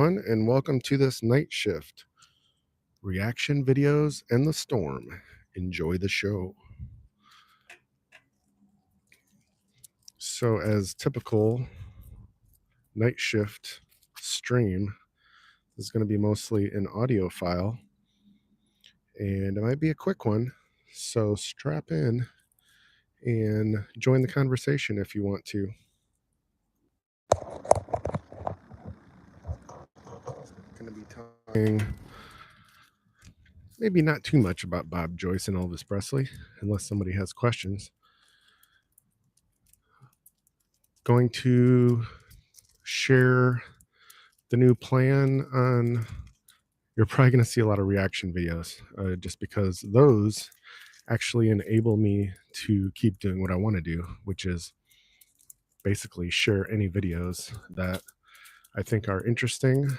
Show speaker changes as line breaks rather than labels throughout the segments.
And welcome to this night shift. Reaction videos and the storm. Enjoy the show. So as typical, night shift stream is going to be mostly an audio file. And it might be a quick one. So strap in and join the conversation if you want to. Going to be talking maybe not too much about Bob Joyce and Elvis Presley, unless somebody has questions. Going to share the new plan on, you're probably going to see a lot of reaction videos, just because those actually enable me to keep doing what I want to do, which is basically share any videos that I think are interesting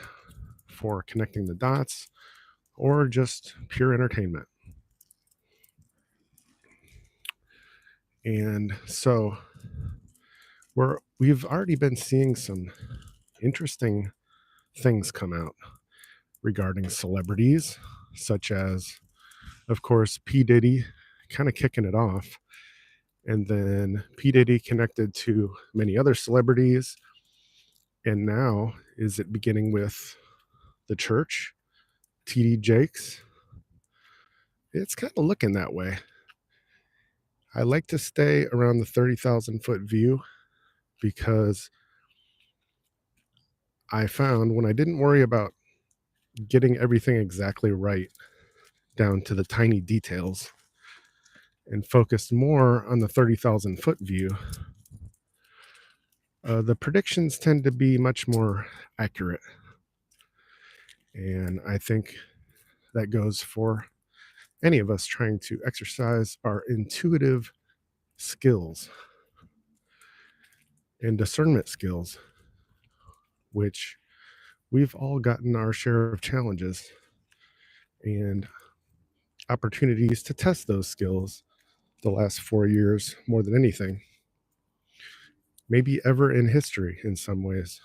for connecting the dots or just pure entertainment. And so we've already been seeing some interesting things come out regarding celebrities, such as, of course, P. Diddy kind of kicking it off. And then P. Diddy connected to many other celebrities. And now is it beginning with the church, T.D. Jakes? It's kind of looking that way. I like to stay around the 30,000 foot view because I found when I didn't worry about getting everything exactly right down to the tiny details and focused more on the 30,000 foot view, the predictions tend to be much more accurate. And I think that goes for any of us trying to exercise our intuitive skills and discernment skills, which we've all gotten our share of challenges and opportunities to test those skills the last 4 years more than anything, maybe ever in history in some ways.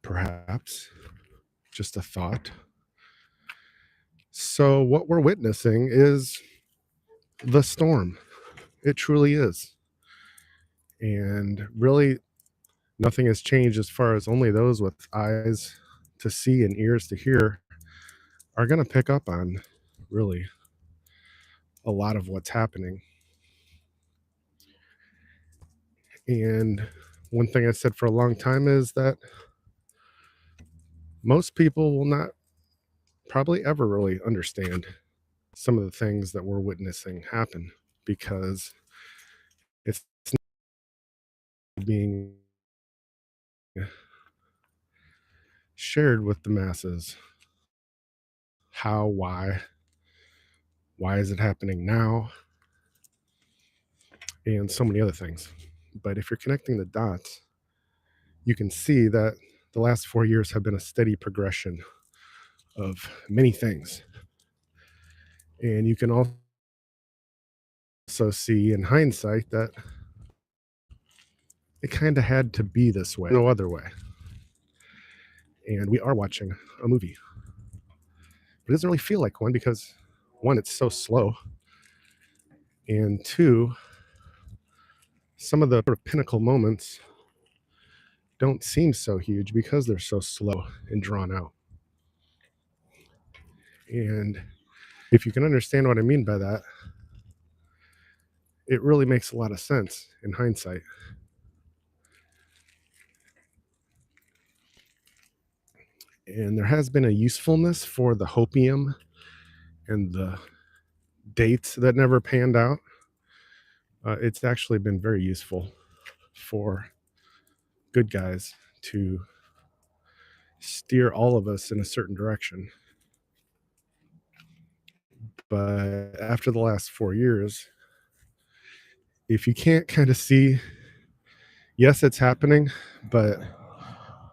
Perhaps just a thought. So what we're witnessing is the storm. It truly is. And really nothing has changed as far as only those with eyes to see and ears to hear are going to pick up on really a lot of what's happening. And one thing I said for a long time is that most people will not probably ever really understand some of the things that we're witnessing happen because it's not being shared with the masses. How, why is it happening now? And so many other things. But if you're connecting the dots, you can see that the last 4 years have been a steady progression of many things. And you can also see in hindsight that it kind of had to be this way, no other way. And we are watching a movie. But it doesn't really feel like one because, one, it's so slow. And two, some of the sort of pinnacle moments don't seem so huge because they're so slow and drawn out. And if you can understand what I mean by that, it really makes a lot of sense in hindsight. And there has been a usefulness for the hopium and the dates that never panned out. It's actually been very useful for good guys to steer all of us in a certain direction. But after the last 4 years, if you can't kind of see, yes, it's happening, but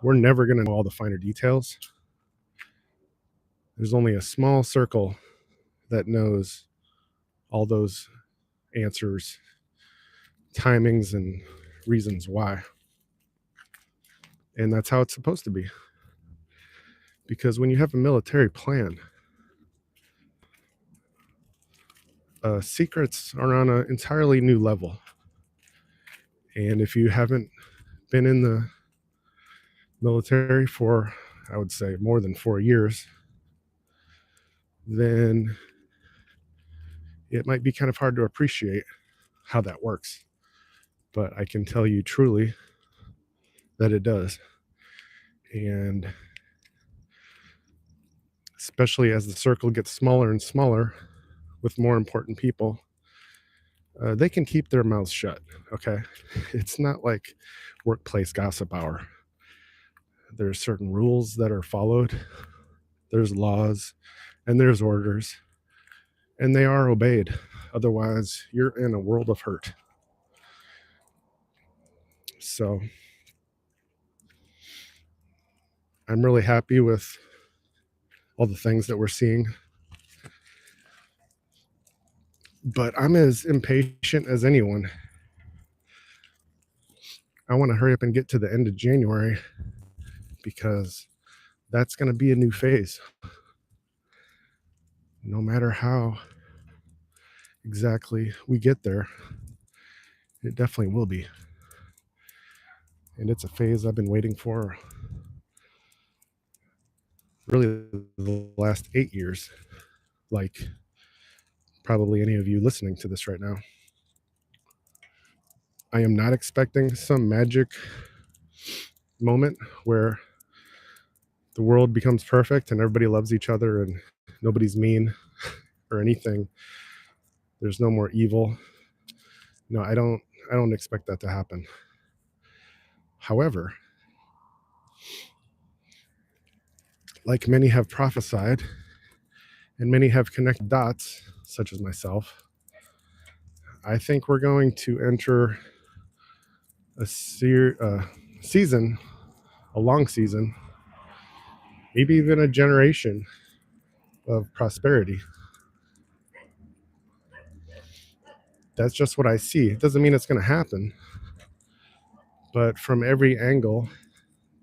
we're never going to know all the finer details. There's only a small circle that knows all those answers, timings, and reasons why. And that's how it's supposed to be. Because when you have a military plan, secrets are on an entirely new level. And if you haven't been in the military for, I would say, more than 4 years, then it might be kind of hard to appreciate how that works. But I can tell you truly that it does. And especially as the circle gets smaller and smaller with more important people, they can keep their mouths shut, okay? It's not like workplace gossip hour. There's certain rules that are followed, there's laws, and there's orders, and they are obeyed. Otherwise, you're in a world of hurt. So I'm really happy with all the things that we're seeing. But I'm as impatient as anyone. I want to hurry up and get to the end of January because that's going to be a new phase. No matter how exactly we get there, it definitely will be. And it's a phase I've been waiting for really the last 8 years, like probably any of you listening to this right now. I am not expecting some magic moment where the world becomes perfect and everybody loves each other and nobody's mean or anything. There's no more evil. No, I don't expect that to happen. However, like many have prophesied and many have connected dots, such as myself, I think we're going to enter a season, a long season, maybe even a generation of prosperity. That's just what I see. It doesn't mean it's going to happen, but from every angle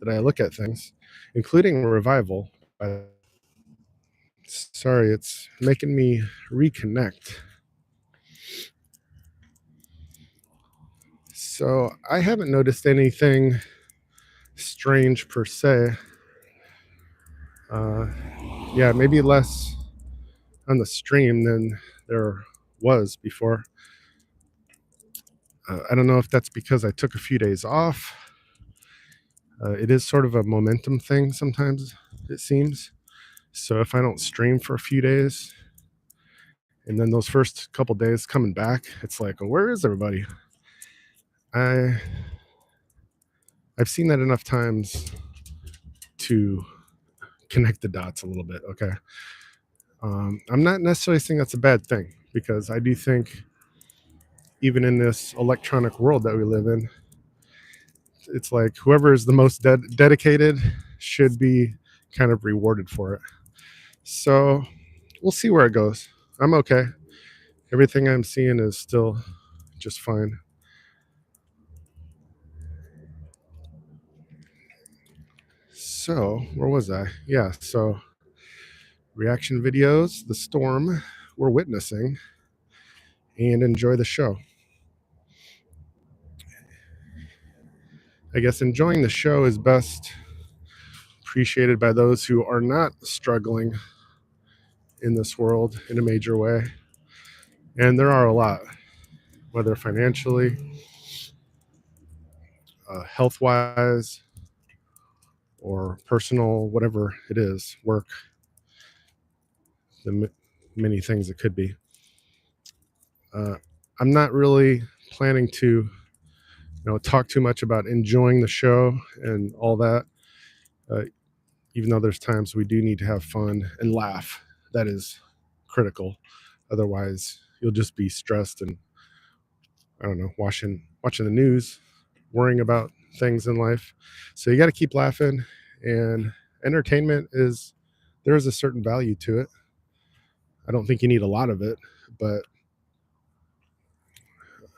that I look at things, including revival, sorry, it's making me reconnect. So I haven't noticed anything strange per se. Yeah, maybe less on the stream than there was before. I don't know if that's because I took a few days off. It is sort of a momentum thing sometimes, it seems. So if I don't stream for a few days, and then those first couple days coming back, it's like, well, where is everybody? I've seen that enough times to connect the dots a little bit, okay? I'm not necessarily saying that's a bad thing, because I do think even in this electronic world that we live in, it's like whoever is the most dedicated should be kind of rewarded for it. So we'll see where it goes. I'm okay. Everything I'm seeing is still just fine. So where was I? Yeah, so reaction videos, the storm we're witnessing, and enjoy the show. I guess enjoying the show is best appreciated by those who are not struggling in this world in a major way. And there are a lot, whether financially, health wise, or personal, whatever it is, work, the many things it could be. I'm not really planning to talk too much about enjoying the show and all that, even though there's times we do need to have fun and laugh. That is critical. Otherwise, you'll just be stressed and, I don't know, watching the news, worrying about things in life. So you got to keep laughing, and entertainment there is a certain value to it. I don't think you need a lot of it, but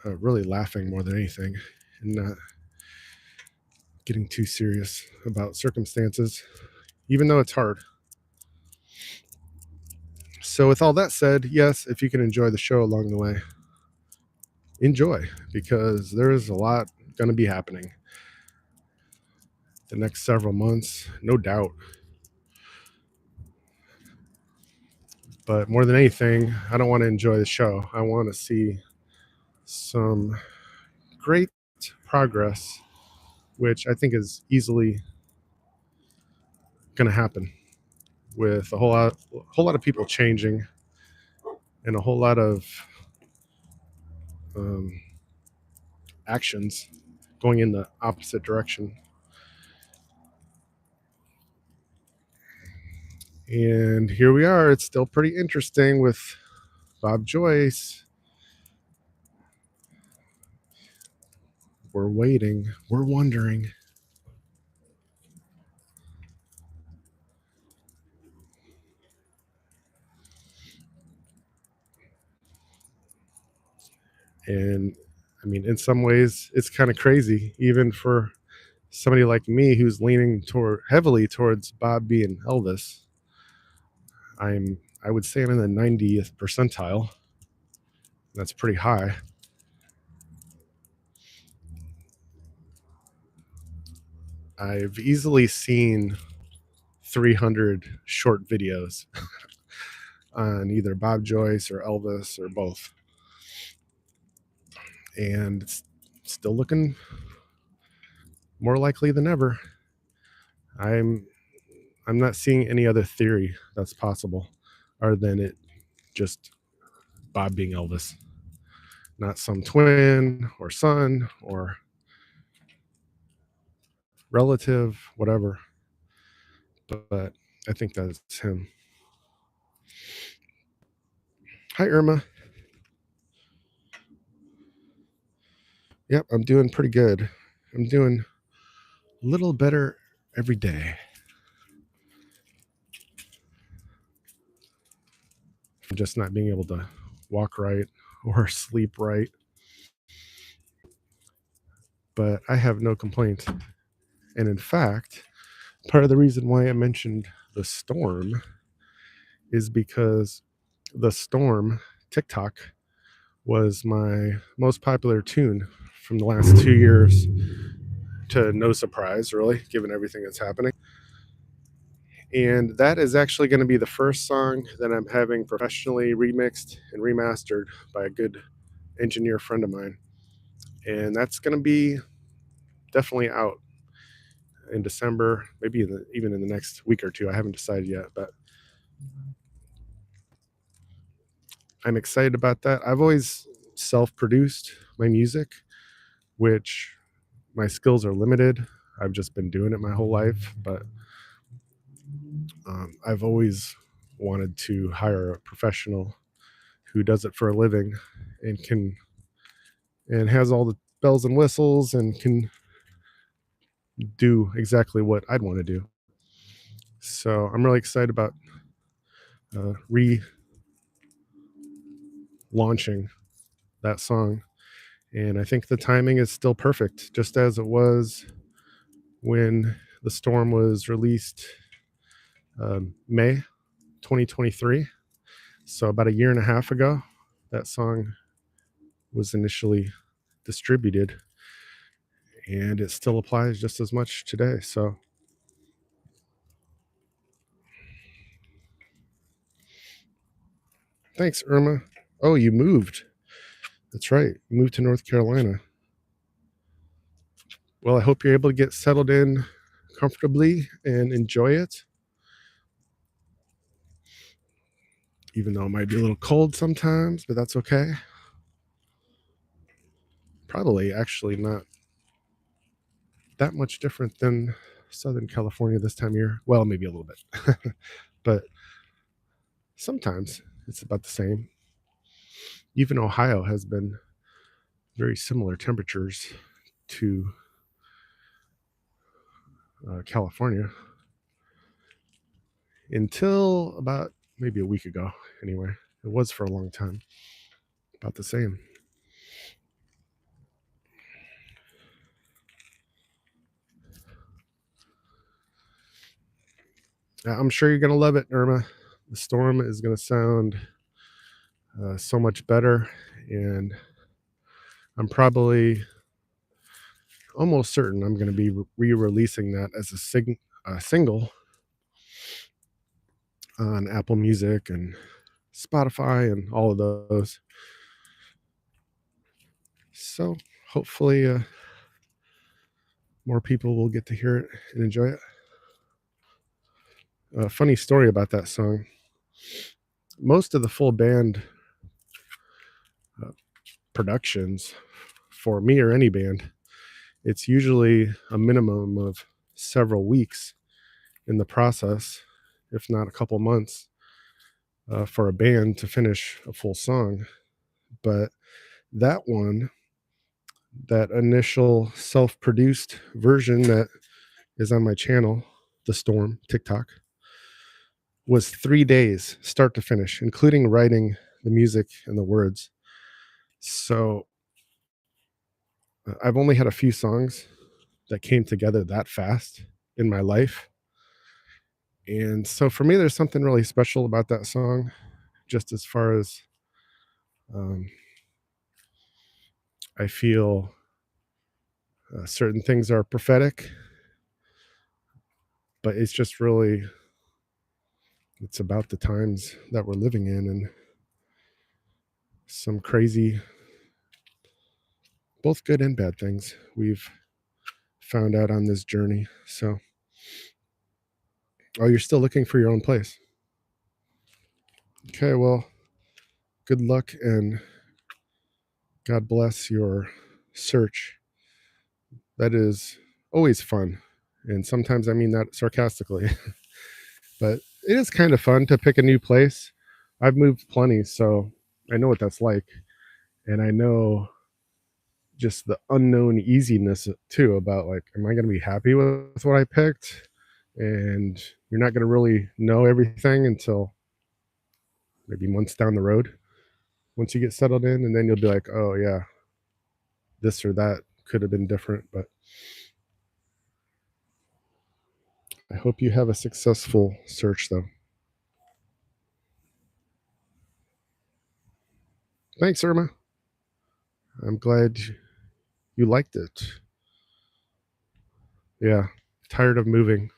really laughing more than anything and not getting too serious about circumstances. even though it's hard. So with all that said, yes, if you can enjoy the show along the way, enjoy, because there is a lot going to be happening the next several months, no doubt. But more than anything, I don't want to enjoy the show. I want to see some great progress, which I think is easily going to happen with a whole lot of people changing and a whole lot of actions going in the opposite direction. And here we are. It's still pretty interesting with Bob Joyce. We're waiting. We're wondering. And I mean, in some ways, it's kind of crazy, even for somebody like me who's leaning heavily towards Bob being Elvis. I would say I'm in the 90th percentile. That's pretty high. I've easily seen 300 short videos on either Bob Joyce or Elvis or both. And it's still looking more likely than ever. I'm not seeing any other theory that's possible other than it just Bob being Elvis, not some twin or son or relative, whatever. But I think that's him. Hi, Irma. Yep, I'm doing pretty good. I'm doing a little better every day. From just not being able to walk right or sleep right. But I have no complaints. And in fact, part of the reason why I mentioned the storm is because the storm TikTok was my most popular tune from the last 2 years, to no surprise, really, given everything that's happening. And that is actually going to be the first song that I'm having professionally remixed and remastered by a good engineer friend of mine. And that's going to be definitely out in December, maybe even in the next week or two. I haven't decided yet, but I'm excited about that. I've always self-produced my music, which my skills are limited. I've just been doing it my whole life, but I've always wanted to hire a professional who does it for a living and has all the bells and whistles and can do exactly what I'd want to do. So I'm really excited about relaunching that song. And I think the timing is still perfect, just as it was when The Storm was released May 2023. So about a year and a half ago, that song was initially distributed, and it still applies just as much today. So thanks, Irma. Oh, you moved. That's right. You moved to North Carolina. Well, I hope you're able to get settled in comfortably and enjoy it. Even though it might be a little cold sometimes, but that's okay. Probably actually not that much different than Southern California this time of year. Well, maybe a little bit, but sometimes it's about the same. Even Ohio has been very similar temperatures to California until about maybe a week ago. Anyway, it was for a long time about the same. I'm sure you're going to love it, Irma. The storm is going to sound so much better, and I'm probably almost certain I'm going to be re-releasing that as a single on Apple Music and Spotify and all of those. So hopefully more people will get to hear it and enjoy it. A funny story about that song. Most of the full band productions for me or any band, it's usually a minimum of several weeks in the process, if not a couple months, for a band to finish a full song. But that one, that initial self-produced version that is on my channel, The Storm, TikTok, was 3 days start to finish, including writing the music and the words. So I've only had a few songs that came together that fast in my life. And so for me, there's something really special about that song, just as far as I feel certain things are prophetic, but it's just really, it's about the times that we're living in and some crazy, both good and bad things we've found out on this journey. So, oh, you're still looking for your own place. Okay, well, good luck and God bless your search. That is always fun. And sometimes I mean that sarcastically, but it is kind of fun to pick a new place. I've moved plenty, so I know what that's like. And I know just the unknown easiness too about like, am I going to be happy with what I picked? And you're not going to really know everything until maybe months down the road once you get settled in, and then you'll be like, oh yeah, this or that could have been different. But I hope you have a successful search though. Thanks, Irma. I'm glad you liked it. Yeah, tired of moving.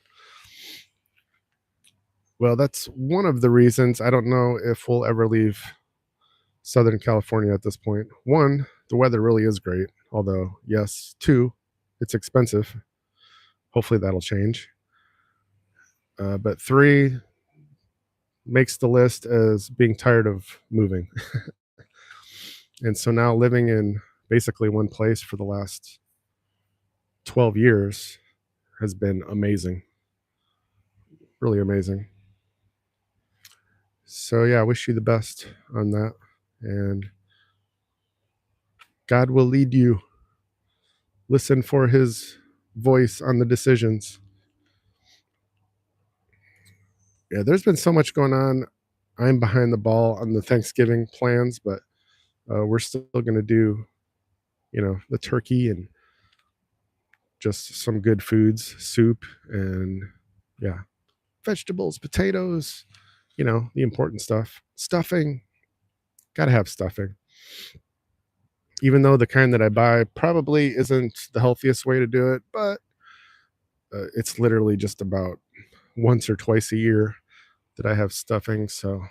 Well, that's one of the reasons. I don't know if we'll ever leave Southern California at this point. One, the weather really is great, although, yes. Two, it's expensive. Hopefully that'll change. But three, makes the list as being tired of moving. And so now living in basically one place for the last 12 years has been amazing. Really amazing. So yeah, I wish you the best on that. And God will lead you. Listen for his voice on the decisions. Yeah, there's been so much going on. I'm behind the ball on the Thanksgiving plans, but we're still going to do, the turkey and just some good foods, soup and yeah, vegetables, potatoes, the important stuff. Stuffing, got to have stuffing. Even though the kind that I buy probably isn't the healthiest way to do it, but it's literally just about once or twice a year that I have stuffing. So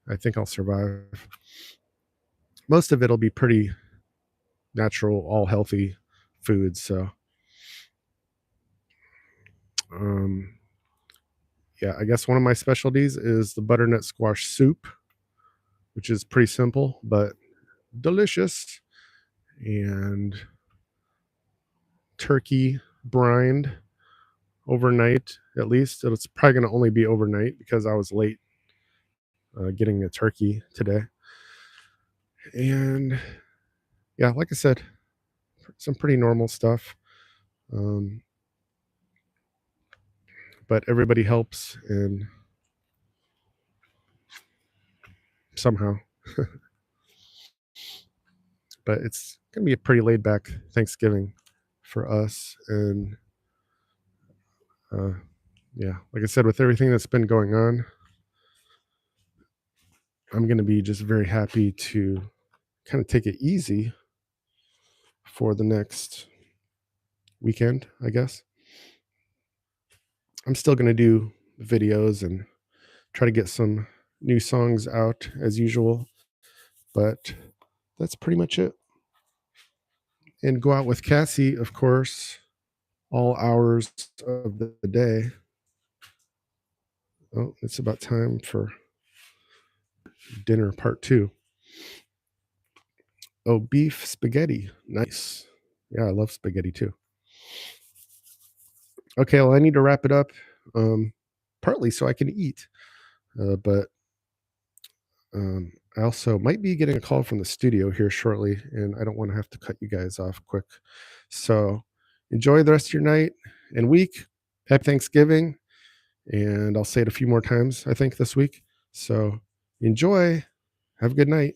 I think I'll survive. Most of it'll be pretty natural, all healthy foods. So, yeah, I guess one of my specialties is the butternut squash soup, which is pretty simple but delicious, and turkey brined overnight. At least it's probably going to only be overnight because I was late getting a turkey today. And yeah, like I said, some pretty normal stuff. But everybody helps and somehow. But it's going to be a pretty laid back Thanksgiving for us. And yeah, like I said, with everything that's been going on, I'm going to be just very happy to kind of take it easy for the next weekend, I guess. I'm still going to do videos and try to get some new songs out as usual, but that's pretty much it. And go out with Cassie, of course, all hours of the day. Oh, it's about time for dinner part 2. Oh, beef spaghetti. Nice. Yeah, I love spaghetti too. Okay, well, I need to wrap it up, partly so I can eat, but I also might be getting a call from the studio here shortly, and I don't want to have to cut you guys off quick. So enjoy the rest of your night and week. Happy Thanksgiving. And I'll say it a few more times, I think, this week. So enjoy. Have a good night.